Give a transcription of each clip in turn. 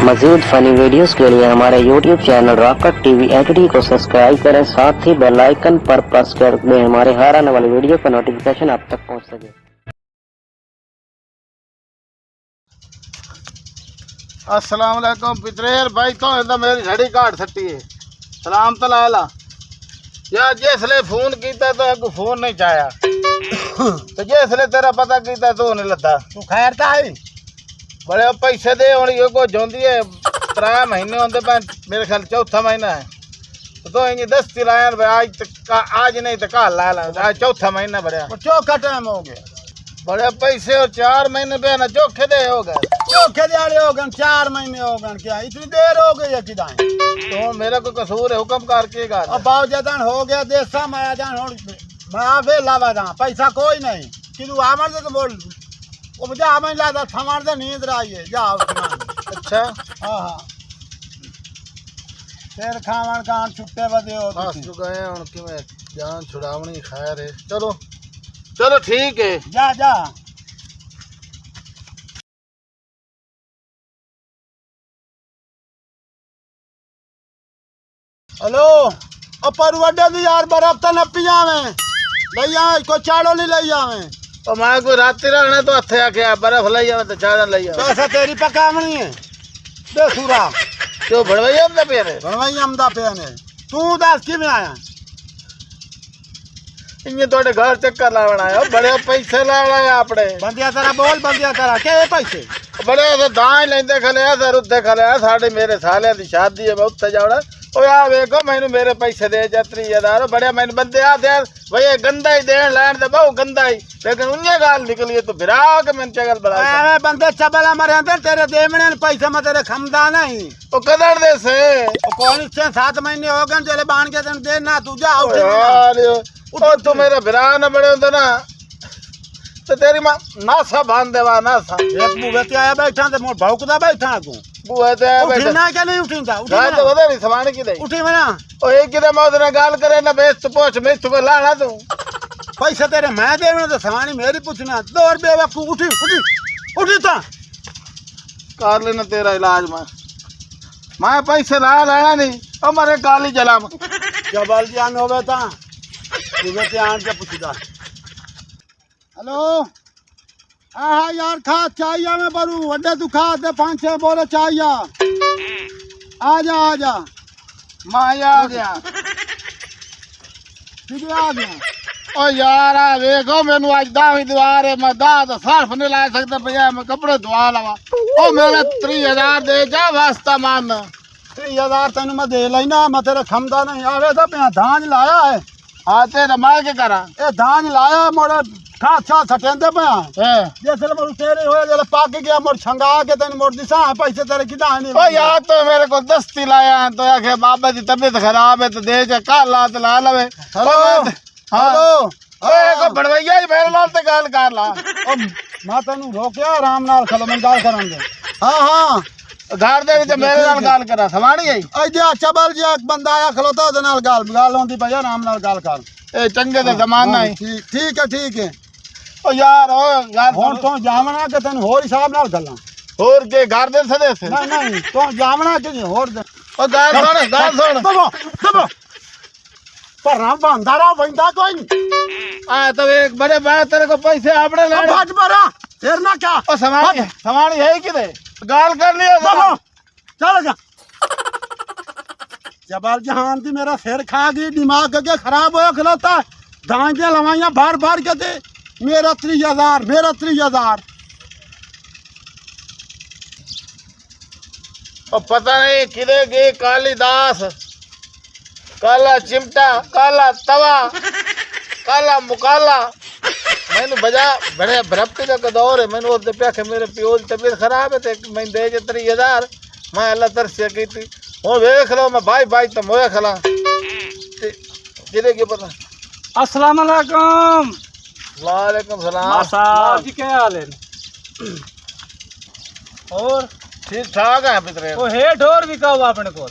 मज़ीद funny videos के लिए हमारे YouTube channel rocket TV HD को सब्सक्राइब करें, साथ ही बेल आइकन पर प्रेस कर दें हमारे हर आने वाली वीडियो का नोटिफिकेशन आप तक पहुंच सके। अस्सलाम वालेकुम पितरेर भाई तो मेरी घड़ी काट सटी है सलाम तो लाला यार जिसले फोन किया तो अगू फोन नहीं चाया तो जिसले तेरा पता किया तो नहीं लता तू खैर था आई बड़े पैसे दे हूँ ये को जोंदी है 3 महीने होते पर मेरे ख्याल चौथा महीना है तो इंज 10 लाया आज नहीं तो कल ला आज चौथा महीना बढ़िया चौथा टाइम हो गया बड़े पैसे और 4 महीने पे ना चौखे दे हो गए चौखे दे हो गए 4 महीने हो गए क्या इतनी देर हो गई है कि तो मेरा कोई कसूर है हुक्म करके गा अब बाव जदन हो गया देसा माया जान हो मैं वेला वादा पैसा कोई नहीं कि तू आमर दे तो बोल वो मुझे आमर लादा थमार दे नींद रही है जा अच्छा हां हां शेर खावन कान छुट्टे बदे हो तू गए हुन कि मैं जान छुड़ावनी खैर है चलो चलो ठीक है जा जा हेलो पर वड्डे दी यार बर्फ तो न पियावे ले आवे कोई चाड़ो नहीं ले आवे तो मैं कोई राती रहने तो हथे आके बर्फ ले आवे तो चाड़ा ले आवे तो ऐसा तेरी पकावनी है बेसुरा क्यों भड़वई हमदा पे रे भड़वई हमदा पे ने तू दस की में आया इन्हें थोड़े घर चक्कर लावना है बड़े पैसे लाना है आपने बंदिया तेरा बोल बंदिया तेरा क्या पैसे बड़े दान लेंदे खले सर उत्ते खले साढ़े मेरे साले की शादी है मैं उत्ते जावड़ा ओ यार देखो मैंने मेरे पैसे दे जा 3000 बड़े मैंने बंदे आते यार भैया गंदा ही देन लैन दे बहु गंदा ही लेकिन उन्हें गाल निकली तो फिर के मैंने चगल बड़ा अरे बंदे चबला मरे अंदर तेरे देवने पैसे में तेरे खमदा नहीं ओ कदर दे से ओ कौन से 7 महीने हो गए चले बांध के तन दे ना तू जा उठ यार ओ तू मेरे बिरा न बड़े होते ना तो तेरी मां नासा बांध देवा नासा एक मुंह पे आया बैठा ते मोर भौकदा बैठा तू बुआ ते बैठा ना क्या नहीं उठींदा उठी ना तो वदे नहीं समान की दे उठी मना ओ एक किदे मौत ना गाल करे ना बेस तो पोछ मैं तू लाना तू पैसे तेरे मैं देने तो सवानी मेरी पूछना 2 रुपए वकू उठी उठी उठी ता कर लेना तेरा इलाज मैं पैसे ला लेना नहीं ओ मारे गाली जला जबल जान होवे ता तुझे ध्यान के पूछदा हेलो हाँ यार खा चाहिए मैं बरू वड्डे तू खा दे 5-6 बोले चाहिए आ जा माया आ गया ठीक आ गया ओ यार देखो मैनू आज दावी दीवार है मैं दा तो सर्फ नहीं ला सकता भैया मैं कपड़े धुआ लवा ओ मेरे 3000 दे जा वास्ता मान 3000 तेन मैं दे लेना मैं तेरे खमदा नहीं आवे तो पे धान लाया है हाँ तेरा मैं क्या करा ए धान लाया मोड़े खा छा सटेंदे पे जैसे मोर तेरे होया जले पाक गया मोर छंगा के तन मोर दिशा पैसे तेरे किदा नहीं ओ यार तो मेरे को 10 लाया तो आखे बाबा जी तबीयत खराब है तो दे जा कल ला तो ला लवे हेलो हेलो ओए को बड़वैया मेरे नाल ते गाल कर ला ओ मैं तन्नू रोकया आराम नाल खलो मैं गाल करां दे हां घर दे विच मेरे नाल गाल करा सवाणी आई ओ जे चबल जे एक बंदा आया खलोता ओदे नाल गाल होंदी भई आराम नाल गाल कर ए चंगे दा जमाना है ठीक है ओ यार ओ यार हुन तो जावना के तन होर हिसाब नाल गल्ला होर के घर दे सदे से नहीं तो जावना के होर दे ओ गाल सुन दबो पर ना बंदारा बंदा कोई नहीं आ तो एक बड़े बात तेरे को पैसे आपने ले बात मारा फिर ना क्या ओ समानी है कि दे गाल कर लिया दबो चल जा जबाल जहान दी मेरा सिर खा गई दिमाग के खराब हो खलोता दांजे लवाइयां बार के दे मेरा 30,000 और पता नहीं किधे गए कालीदास काला चिमटा काला तवा काला मुकाला मैंने बजा बड़े भरप्ती का दौर है मैंने बोलते प्या मेरे प्यो की तबीयत खराब है तो मैं दे 30,000 मैं अल्लाह तरसिया की थी वो देख लो मैं भाई तो मोया खला किधे के पता अस्सलाम वालेकुम वालेकुम सलाम साहब जी क्या हाल है और ठीक ठाक है पितरे ओ है ढोर भी कहू अपने को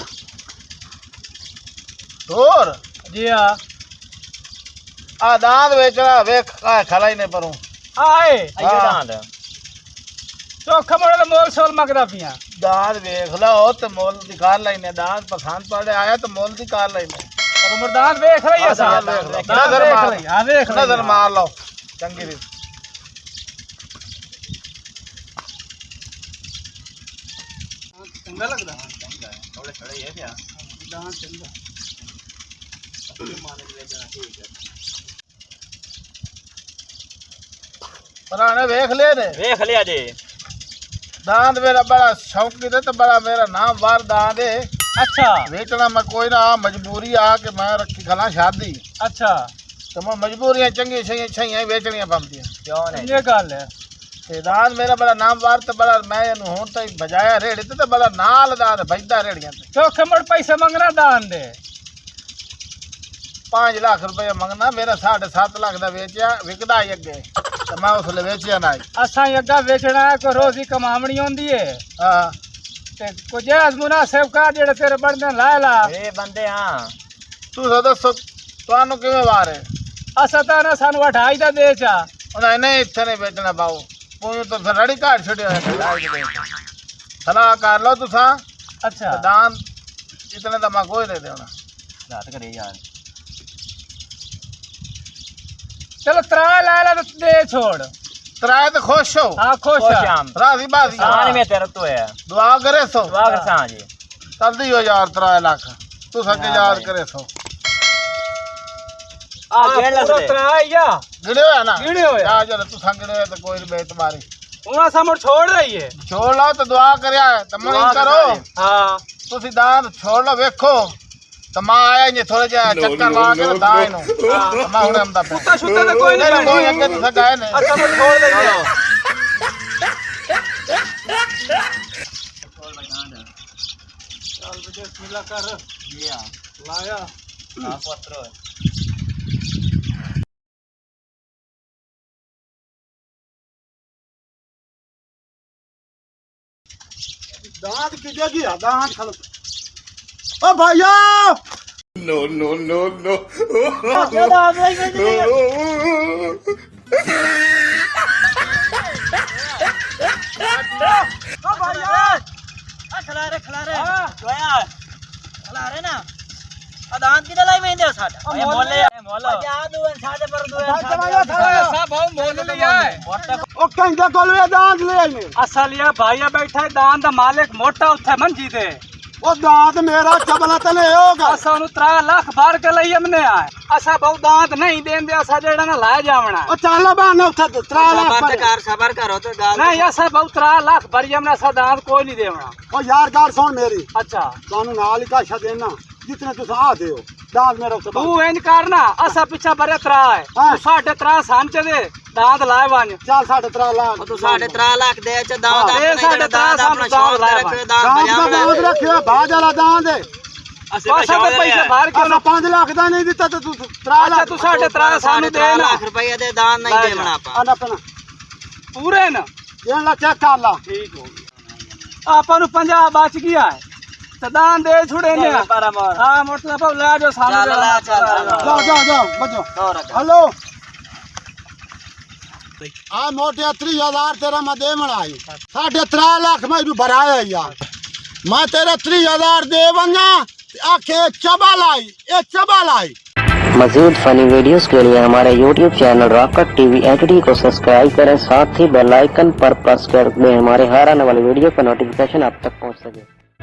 ढोर जी हां आ दांत बेचना वेख का खला ही नहीं परूं आए दांत चोखा मोड़ मोल सोल मगदा पिया दांत वेख लो तो मोल दिखा लेने दांत पसंद पड़े आया तो मोल दिखा लेने उमरदान देख रही है दांत साहब वेख लो दांत नजर देख मार रही हां देख रही नजर मार लो चंगी रीत चंगा लगदा थोड़े खड़े है क्या दांत चंगा पुराने वेख ले ने देख लिया जी दांत मेरा बड़ा शौकी थे तो बड़ा मेरा नाम वार दांत है अच्छा बेचना मैं कोई ना मजबूरी आ कि मैं रखी खला शादी अच्छा तो मैं मजबूरियां चंगी छई बेचनियां पमदियां क्यों नहीं ये गल है ते दांत मेरा बड़ा नाम वार तो बड़ा मैं इन्हू हुन तो बजाया रेड़ी ते बड़ा नाल दांत भजदा रेड़ियां ते चौखे मड़ पैसे मंगना दान दे 5 लाख रुपया मंगना मेरा 7.5 लाख दा बेचिया विकदा ही अगे तो मैं उसले बेचिया ना असा अग्गा बेचना है को रोजी कमावनी होंदी है हाँ ते को जायज मुनासिब का जेड़े तेरे बनदे ला ला ए बंदे हां तू सो दसो तुहानू किवें वार है असा ता ना सानू 28 दा बेचा नहीं नहीं इत्थे नहीं बेचना बाऊ तू तो रड़ी काट छड़ियो है सलाह कर लो तुसा अच्छा दान इतने तो मैं कोई नहीं देना रात करे यार चलो त्रा ला ला तो दे छोड़ तराए तो खुश हो हां खुश खुश है शाम राजी बाजी सामान में तेरा तो है दुआ करे सो वागर सांझ जल्दी हो यार 3 लाख तू सके याद करे सो आ गेड़ लस पूरा त्रा या गिड़े होया ना गिड़े होया। आ जरा तू संगड़े तो कोई नहीं बेत मारी उना समझ छोड़ रही है छोड़ लो तो दुआ करया तो मन करो हां तुसी दान छोड़ लो वेखो तो मैं आया जे थोड़े जे चक्कर ला के दाई नो मैं हुने हमदा पे कुत्ता शुत्ता तो कोई नहीं कोई अगे तो सगाए ने अच्छा मैं छोड़ दे चल बिस्मिल्लाह कर दिया लाया हां पत्र दांत की जगह दांत खल ओ भैया No, no, no, no. खला रे जोया खला रे ना दांत की दलाई में दे साडा ए मोले जा दो साडे पर दो सब भाव मोल लिया है ओ कंदा कोलवे दांत ले आने असलिया भाईया बैठा है दान दा मालिक मोटा उठे मंजी दे ओ दांत मेरा चबला तने होगा असा नु 3 लाख भर के लई हमने आए असा बहु दांत नहीं देंदे असा जेड़ा ना ला जावना ओ चाला बाने उठा 3 लाख सबर करो तो गाल नहीं असा बहु 3 लाख भर हमने असा दांत कोई नहीं देवना ओ यार गाल सुन मेरी अच्छा तानू नाल ही काशा देना जितने तुस आते हो दांत मेरा उठा तू एन करना असा पीछा बरे 3 है हाँ। तू 3.5 सांचे दे दांत लाए वन चल 3.5 लाख तू 3.5 लाख दे च दांत दे अपने दांत अपना शौक रख दांत दांत दांत रखियो बाज वाला दांत है असा तो पैसे भर के असा 5 लाख दा नहीं दिता तो तू 3 अच्छा लाख तू 3.5 सानू दे 3 ना लाख रुपए दे दान नहीं देवना आपा आना पना पूरे ना ये ला चेक कर ला ठीक हो गया आपन 50 बच गया है तो दान दे छुड़े ने हां मतलब ला जो सामने जाओ जाओ जाओ बचो हेलो आ मोटे 30,000 तेरा मैं दे आई 3.5 लाख मैं भी भराया यार मैं तेरा 30,000 दे वना आखे चबल आई ये चबल आई मजीद फनी वीडियोस के लिए हमारे YouTube channel rocket TV HD को सब्सक्राइब करें, साथ ही बेल आइकन पर प्रेस कर दें हमारे हर आने वाली वीडियो का नोटिफिकेशन आप तक पहुंच सके।